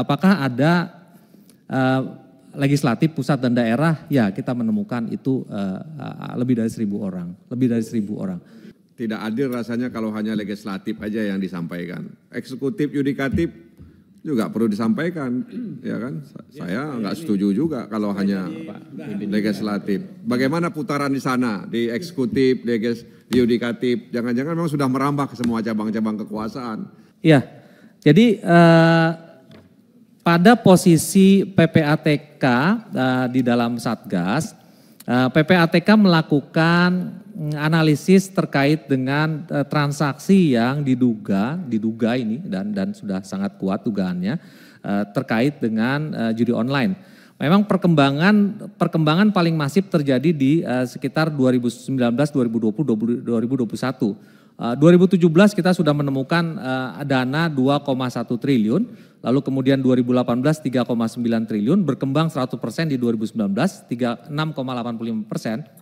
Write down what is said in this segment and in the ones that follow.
Apakah ada legislatif pusat dan daerah? Ya, kita menemukan itu lebih dari 1.000 orang, lebih dari 1.000 orang. Tidak adil rasanya kalau hanya legislatif aja yang disampaikan. Eksekutif, yudikatif juga perlu disampaikan, ya kan? Saya nggak setuju juga kalau hanya legislatif. Bagaimana putaran di sana, di eksekutif, di yudikatif? Jangan-jangan memang sudah merambah ke semua cabang-cabang kekuasaan. Iya, jadi pada posisi PPATK di dalam Satgas, PPATK melakukan analisis terkait dengan transaksi yang diduga ini dan sudah sangat kuat dugaannya terkait dengan judi online. Memang perkembangan paling masif terjadi di sekitar 2019, 2020, 2021. 2017 kita sudah menemukan dana 2,1 triliun, lalu kemudian 2018 3,9 triliun, berkembang 100% di 2019, 6,85%,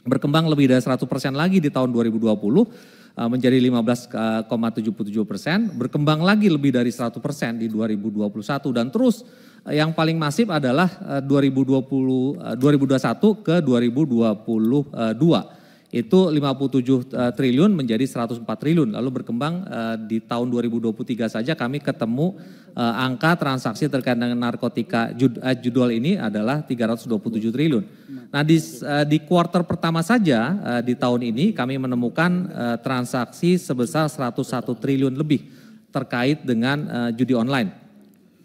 berkembang lebih dari 100% lagi di tahun 2020 menjadi 15,77%, berkembang lagi lebih dari 100% di 2021 dan terus yang paling masif adalah 2021 ke 2022. Itu 57 triliun menjadi 104 triliun. Lalu berkembang di tahun 2023 saja kami ketemu angka transaksi terkait dengan narkotika judul ini adalah 327 triliun. Nah di kuartal pertama saja di tahun ini kami menemukan transaksi sebesar 101 triliun lebih terkait dengan judi online.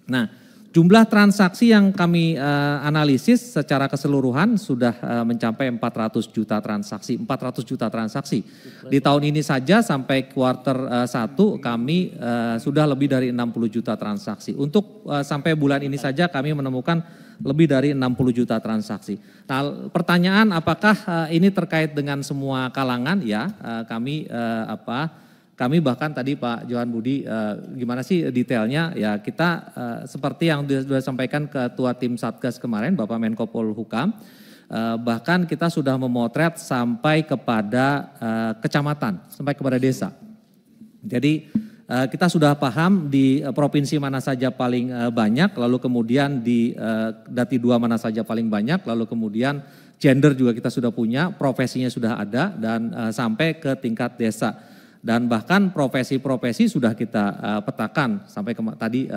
Nah, jumlah transaksi yang kami analisis secara keseluruhan sudah mencapai 400 juta transaksi, 400 juta transaksi. Di tahun ini saja sampai kuartal 1 kami sudah lebih dari 60 juta transaksi. Untuk sampai bulan ini saja kami menemukan lebih dari 60 juta transaksi. Nah, pertanyaan apakah ini terkait dengan semua kalangan? Ya, kami bahkan tadi Pak Johan Budi gimana sih detailnya ya kita seperti yang sudah disampaikan Ketua Tim Satgas kemarin Bapak Menko Polhukam bahkan kita sudah memotret sampai kepada kecamatan, sampai kepada desa. Jadi kita sudah paham di provinsi mana saja paling banyak, lalu kemudian di Dati 2 mana saja paling banyak, lalu kemudian gender juga kita sudah punya, profesinya sudah ada dan sampai ke tingkat desa. Dan bahkan profesi-profesi sudah kita petakan sampai tadi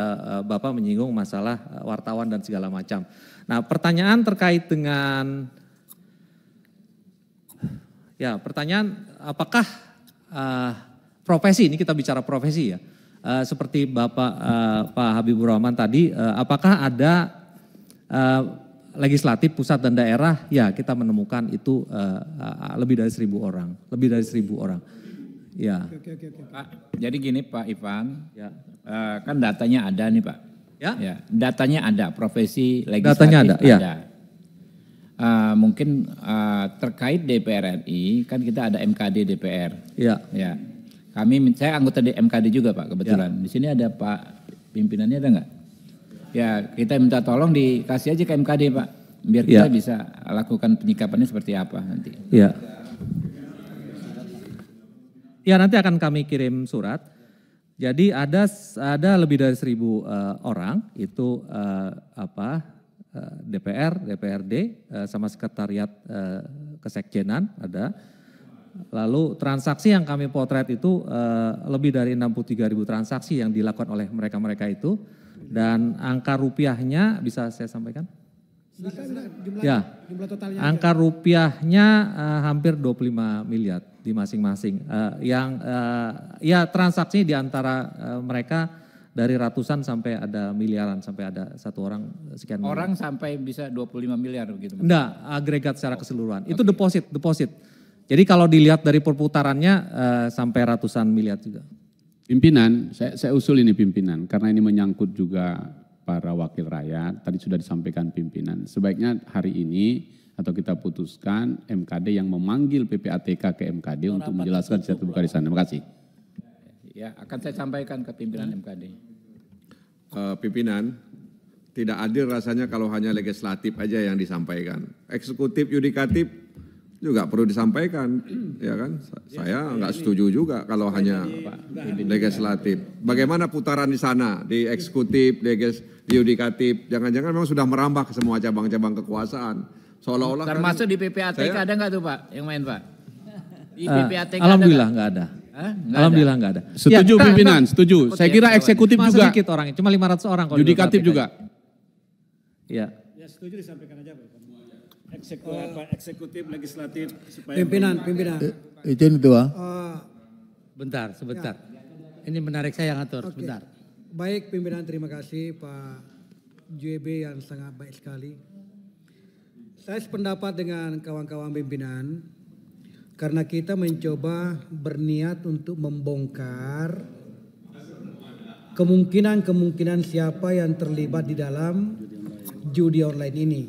Bapak menyinggung masalah wartawan dan segala macam. Nah pertanyaan terkait dengan, ya pertanyaan apakah profesi, ini kita bicara profesi ya, seperti Bapak Pak Habibur Rahman tadi, apakah ada legislatif pusat dan daerah? Ya kita menemukan itu lebih dari 1.000 orang, lebih dari 1.000 orang. Ya. Pak, jadi gini Pak Ivan, ya. Kan datanya ada nih Pak. Ya. Datanya ada, profesi legislatif datanya ada. Ya. Mungkin terkait DPR RI, kan kita ada MKD DPR. Ya. Ya. Saya anggota di MKD juga Pak kebetulan. Ya. Di sini ada Pak pimpinannya ada nggak? Ya kita minta tolong dikasih aja ke MKD Pak, biar kita bisa lakukan penyikapannya seperti apa nanti. Ya. Ya nanti akan kami kirim surat. Jadi ada lebih dari 1.000 orang itu DPR, DPRD sama sekretariat kesekjenan ada. Lalu transaksi yang kami potret itu lebih dari 63.000 transaksi yang dilakukan oleh mereka-mereka itu dan angka rupiahnya bisa saya sampaikan? Jumlah totalnya angka rupiahnya hampir 25 miliar di masing-masing. Ya transaksi di antara mereka dari ratusan sampai ada miliaran, sampai ada satu orang sekian miliar. Orang sampai bisa 25 miliar begitu? Enggak, agregat secara keseluruhan. Itu deposit. Jadi kalau dilihat dari perputarannya sampai ratusan miliar juga. Pimpinan, saya usul ini pimpinan, karena ini menyangkut juga para wakil rakyat, tadi sudah disampaikan pimpinan. Sebaiknya hari ini atau kita putuskan MKD yang memanggil PPATK ke MKD untuk menjelaskan secara terbuka di sana. Terima kasih. Ya, akan saya sampaikan ke pimpinan MKD. Pimpinan, tidak adil rasanya kalau hanya legislatif aja yang disampaikan. Eksekutif, yudikatif juga perlu disampaikan, ya kan? Saya nggak setuju juga kalau hanya legislatif. Bagaimana putaran di sana, di eksekutif, di yudikatif, jangan-jangan memang sudah merambah ke semua cabang-cabang kekuasaan. Seolah-olah termasuk di PPATK ada nggak tuh Pak yang main Pak? Di PPATK alhamdulillah nggak ada. Alhamdulillah nggak ada. Setuju pimpinan, setuju. Saya kira eksekutif Cuma juga. sedikit orangnya, cuma 500 orang. kalau Yudikatif di juga. Iya. Ya setuju disampaikan aja Pak. Eksekutif, legislatif supaya Pimpinan. Izin Ketua. Bentar, sebentar. Ini menarik saya yang atur, sebentar. Baik pimpinan, terima kasih Pak JB yang sangat baik sekali. Saya sependapat dengan kawan-kawan pimpinan karena kita mencoba berniat untuk membongkar kemungkinan siapa yang terlibat di dalam judi online ini.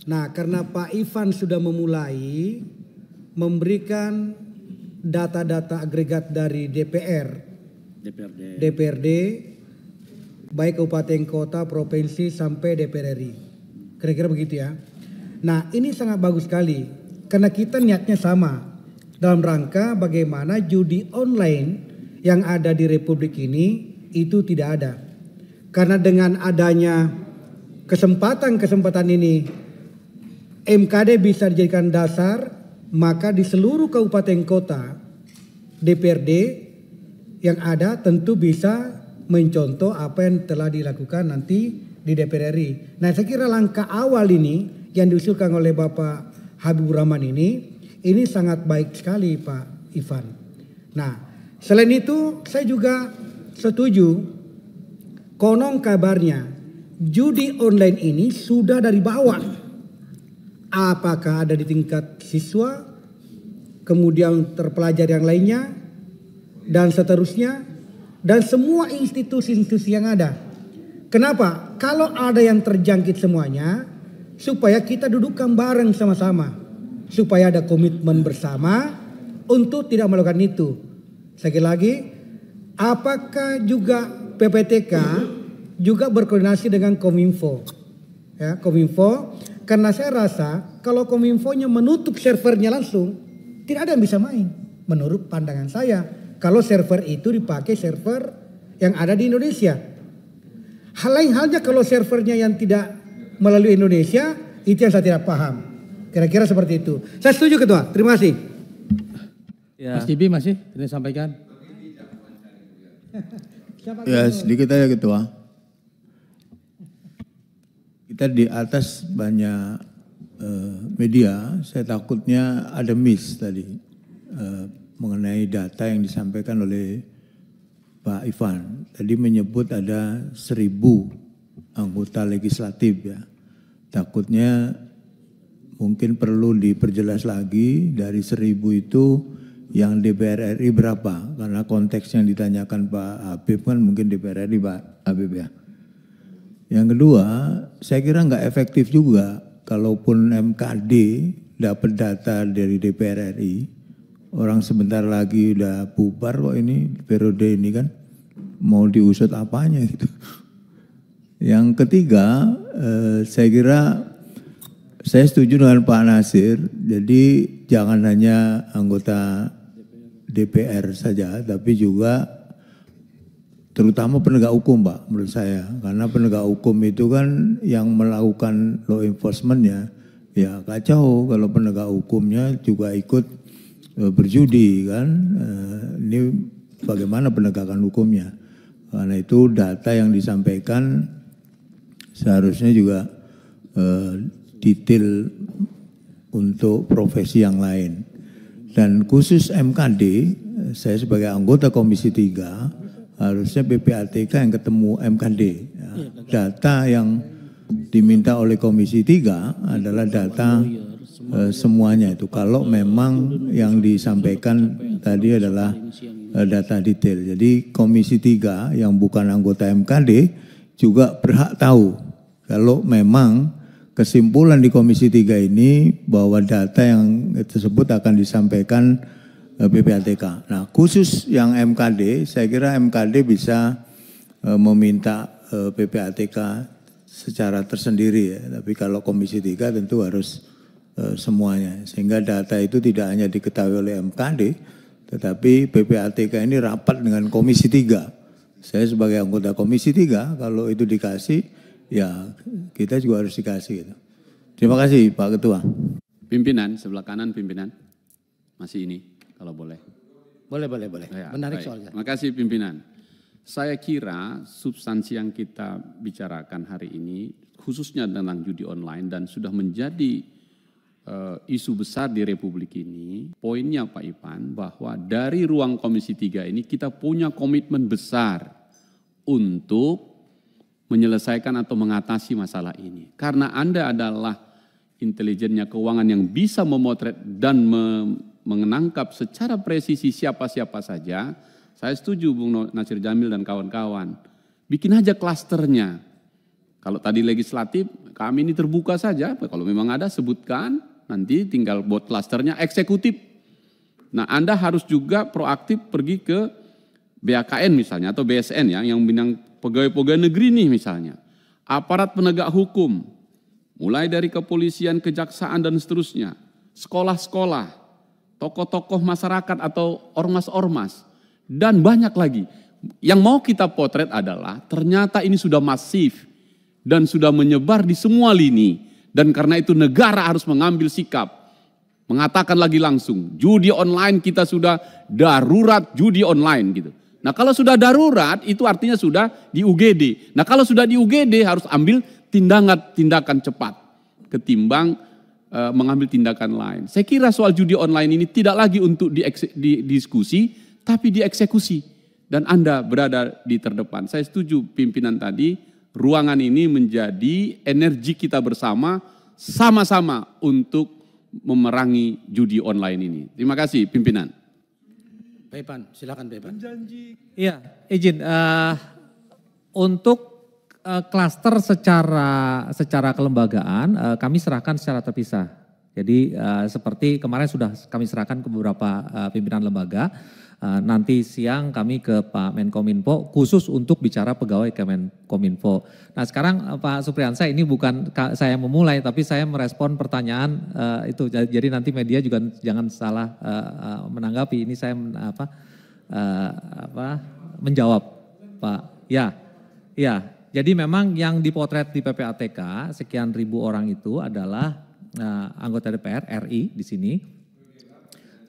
Nah, karena Pak Ivan sudah memulai memberikan data-data agregat dari DPRD, baik kabupaten kota, provinsi sampai DPR RI. Kira-kira begitu ya. Nah, ini sangat bagus sekali karena kita niatnya sama dalam rangka bagaimana judi online yang ada di Republik ini itu tidak ada. Karena dengan adanya kesempatan ini MKD bisa dijadikan dasar, maka di seluruh kabupaten kota DPRD yang ada tentu bisa mencontoh apa yang telah dilakukan nanti di DPR RI. Nah, saya kira langkah awal ini yang diusulkan oleh Bapak Habibur Rahman ini sangat baik sekali Pak Ivan. Nah, selain itu saya juga setuju konon kabarnya judi online ini sudah dari bawah. Apakah ada di tingkat siswa, kemudian terpelajar yang lainnya, dan seterusnya, dan semua institusi-institusi yang ada. Kenapa? Kalau ada yang terjangkit semuanya, supaya kita dudukkan bareng sama-sama. Supaya ada komitmen bersama untuk tidak melakukan itu. Sekali lagi, apakah juga PPTK juga berkoordinasi dengan Kominfo? Ya, Kominfo. Karena saya rasa kalau Kominfo-nya menutup servernya langsung, tidak ada yang bisa main. Menurut pandangan saya, kalau server itu dipakai server yang ada di Indonesia. Hal lain halnya kalau servernya yang tidak melalui Indonesia, itu yang saya tidak paham. Kira-kira seperti itu. Saya setuju Ketua, terima kasih. Mas Tibi masih ingin sampaikan. Ya sedikit aja Ketua. Kita di atas banyak media, saya takutnya ada miss tadi mengenai data yang disampaikan oleh Pak Ivan. Tadi menyebut ada 1.000 anggota legislatif ya. Takutnya mungkin perlu diperjelas lagi dari 1.000 itu yang DPR RI berapa? Karena konteks yang ditanyakan Pak Habib kan mungkin DPR RI Pak Habib ya. Yang kedua, saya kira nggak efektif juga kalaupun MKD dapat data dari DPR RI, orang sebentar lagi udah bubar kok ini periode ini kan, mau diusut apanya gitu. Yang ketiga, saya kira saya setuju dengan Pak Nasir, jadi jangan hanya anggota DPR saja, tapi juga terutama penegak hukum Pak menurut saya. Karena penegak hukum itu kan yang melakukan law enforcement-nya ya kacau kalau penegak hukumnya juga ikut berjudi kan. Ini bagaimana penegakan hukumnya. Karena itu data yang disampaikan seharusnya juga detail untuk profesi yang lain. Dan khusus MKD, saya sebagai anggota Komisi 3 harusnya PPATK yang ketemu MKD. Ya. Data yang diminta oleh Komisi 3 adalah data semuanya itu. Kalau memang yang disampaikan tadi adalah data detail. Jadi Komisi 3 yang bukan anggota MKD juga berhak tahu kalau memang kesimpulan di Komisi 3 ini bahwa data yang tersebut akan disampaikan PPATK. Nah khusus yang MKD, saya kira MKD bisa meminta PPATK secara tersendiri ya. Tapi kalau Komisi 3 tentu harus semuanya. Sehingga data itu tidak hanya diketahui oleh MKD, tetapi PPATK ini rapat dengan Komisi 3. Saya sebagai anggota Komisi 3, kalau itu dikasih, ya kita juga harus dikasih. Gitu. Terima kasih Pak Ketua. Pimpinan, sebelah kanan pimpinan. Masih ini, kalau boleh. Boleh. Ya, Menarik baik. soalnya. Terima kasih pimpinan. Saya kira substansi yang kita bicarakan hari ini, khususnya tentang judi online dan sudah menjadi isu besar di Republik ini, poinnya Pak Ipan bahwa dari ruang Komisi 3 ini kita punya komitmen besar untuk menyelesaikan atau mengatasi masalah ini. Karena Anda adalah intelijennya keuangan yang bisa memotret dan menangkap secara presisi siapa-siapa saja. Saya setuju Bung Nasir Jamil dan kawan-kawan. Bikin aja klasternya. Kalau tadi legislatif, kami ini terbuka saja. Kalau memang ada sebutkan, nanti tinggal buat klasternya eksekutif. Nah, Anda harus juga proaktif pergi ke BAKN misalnya atau BSN ya, yang bidang pegawai-pegawai negeri nih misalnya. Aparat penegak hukum, mulai dari kepolisian, kejaksaan dan seterusnya. Sekolah-sekolah, tokoh-tokoh masyarakat atau ormas-ormas, dan banyak lagi. Yang mau kita potret adalah ternyata ini sudah masif dan sudah menyebar di semua lini. Dan karena itu negara harus mengambil sikap. Mengatakan lagi langsung, judi online kita sudah darurat judi online gitu. Nah kalau sudah darurat itu artinya sudah di UGD. Nah kalau sudah di UGD harus ambil tindakan cepat. Ketimbang mengambil tindakan lain. Saya kira soal judi online ini tidak lagi untuk didiskusi, tapi dieksekusi. Dan Anda berada di terdepan. Saya setuju pimpinan tadi, ruangan ini menjadi energi kita bersama, sama-sama untuk memerangi judi online ini. Terima kasih pimpinan. Pak Ipan, silakan Pak Ipan. Iya, izin. Untuk klaster secara kelembagaan, kami serahkan secara terpisah. Jadi seperti kemarin sudah kami serahkan ke beberapa pimpinan lembaga. Nanti siang kami ke Pak Menkominfo khusus untuk bicara pegawai Kemenkominfo. Nah sekarang Pak Supriyansa ini bukan saya memulai tapi saya merespon pertanyaan itu. Jadi nanti media juga jangan salah menanggapi. Ini saya menjawab Pak. Ya. Jadi memang yang dipotret di PPATK sekian ribu orang itu adalah anggota DPR RI di sini.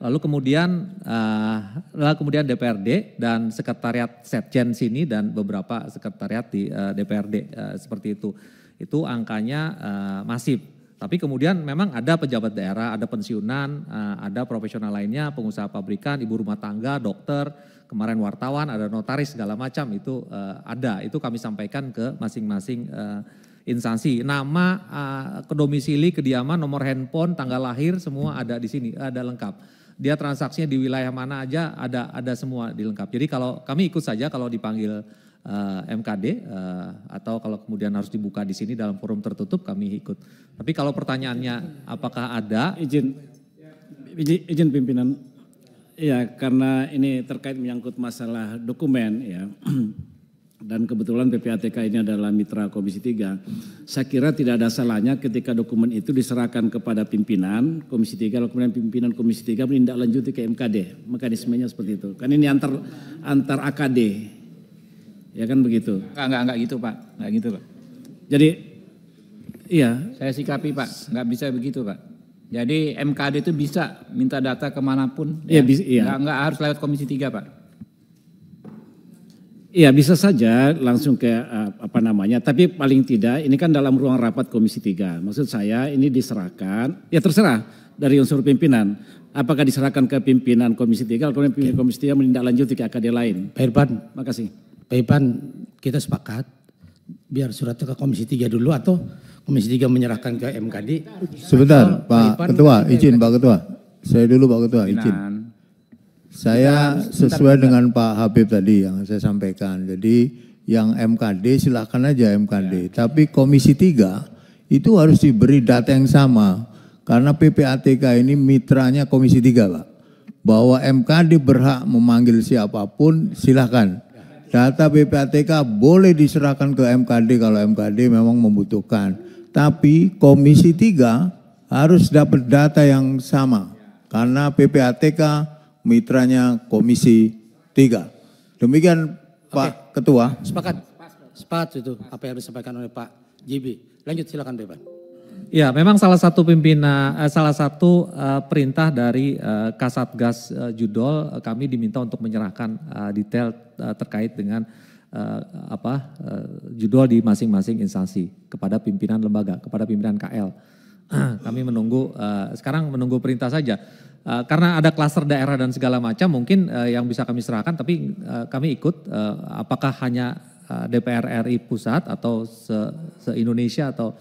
Lalu kemudian DPRD dan sekretariat Setjen sini dan beberapa sekretariat di DPRD seperti itu. Itu angkanya masif. Tapi kemudian memang ada pejabat daerah, ada pensiunan, ada profesional lainnya, pengusaha pabrikan, ibu rumah tangga, dokter, kemarin wartawan, ada notaris segala macam itu ada. Itu kami sampaikan ke masing-masing instansi. Nama, kedomisili, kediaman, nomor handphone, tanggal lahir semua ada di sini, ada lengkap. Dia transaksinya di wilayah mana aja ada semua dilengkap. Jadi kalau kami ikut saja kalau dipanggil MKD atau kalau kemudian harus dibuka di sini dalam forum tertutup kami ikut. Tapi kalau pertanyaannya apakah ada? Izin pimpinan. Ya karena ini terkait menyangkut masalah dokumen ya. Dan kebetulan PPATK ini adalah mitra Komisi 3. Saya kira tidak ada salahnya ketika dokumen itu diserahkan kepada pimpinan Komisi 3, lalu kemudian pimpinan Komisi 3 menindaklanjuti ke MKD. Mekanismenya seperti itu. Kan ini antar AKD. Ya kan begitu. Enggak gitu Pak, enggak gitu Pak. Jadi iya. Saya sikapi Pak, enggak bisa begitu Pak. Jadi MKD itu bisa minta data kemanapun. Iya, ya. Enggak harus lewat Komisi 3 Pak. Iya bisa saja langsung ke tapi paling tidak ini kan dalam ruang rapat Komisi 3. Maksud saya ini diserahkan, ya terserah dari unsur pimpinan. Apakah diserahkan ke pimpinan Komisi 3, kemudian pimpinan Komisi 3 menindaklanjuti ke AKD lain. Pak Irfan, makasih. Pak Irfan, kita sepakat biar suratnya ke Komisi 3 dulu atau Komisi 3 menyerahkan ke MKD. Sebentar Pak Ketua, izin Pak Ketua. Saya dulu Pak Ketua, izin. Saya sesuai dengan Pak Habib tadi yang saya sampaikan. Jadi yang MKD silahkan aja MKD. Tapi Komisi 3 itu harus diberi data yang sama. Karena PPATK ini mitranya Komisi 3 Pak. Bahwa MKD berhak memanggil siapapun silahkan. Data PPATK boleh diserahkan ke MKD kalau MKD memang membutuhkan. Tapi Komisi 3 harus dapat data yang sama karena PPATK mitranya Komisi 3. Demikian Pak Ketua. Sepakat itu apa yang disampaikan oleh Pak JB. Lanjut silakan Beban. Ya, memang salah satu perintah dari Kasatgas Judol, kami diminta untuk menyerahkan detail terkait dengan judol di masing-masing instansi kepada pimpinan lembaga, kepada pimpinan KL. Kami menunggu, sekarang menunggu perintah saja. Karena ada klaster daerah dan segala macam, mungkin yang bisa kami serahkan, tapi kami ikut apakah hanya DPR RI pusat atau se-Indonesia atau